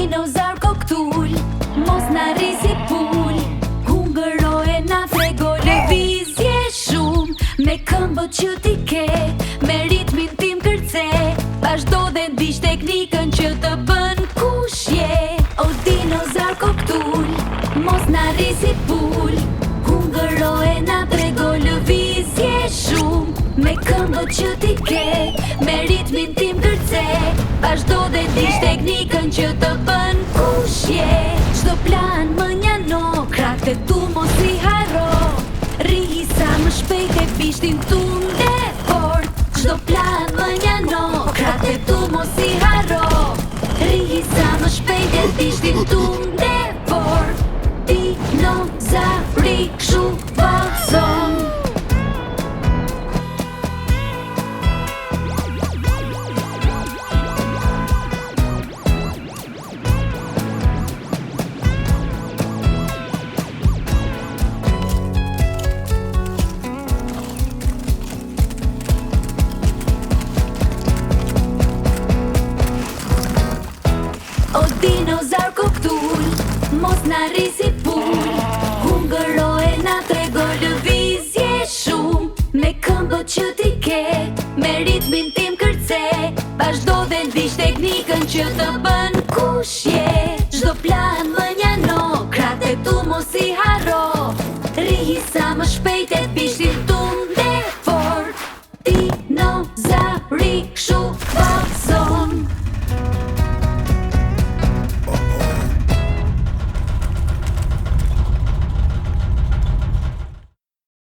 dinozaur koktull, mos na rrisi pull. Hungëroje na trego lëvizje shumë, me këmbët që ti ke, me ritmin tim kërce. Vazhdo dhe ndiq teknikën që të bën kush je. O dinozaur koktull, mos na rrisi pull. Hungëroje na trego lëvizje shumë, me këmbët që ti ke, me ritmin tim kërce. Vazhdo dhe ndiq teknikën që të bën kush je. Çdo plan më njano, krahët e tu mos i harro. Rrihi sa më shpejt e bishtin tunde fort. Çdo plan më njano, krahët e tu mos i harro. Rrihi sa më shpejt e bishtin tunde fort. Dinozauri kshu vallëzon. O dinozaur koktull, mos na rrisi pull. Hungëroje na trego lëvizje shumë, me këmbët që ti ke, me ritmin tim kërce. Vazhdo dhe ndiq teknikën që të bën kush je.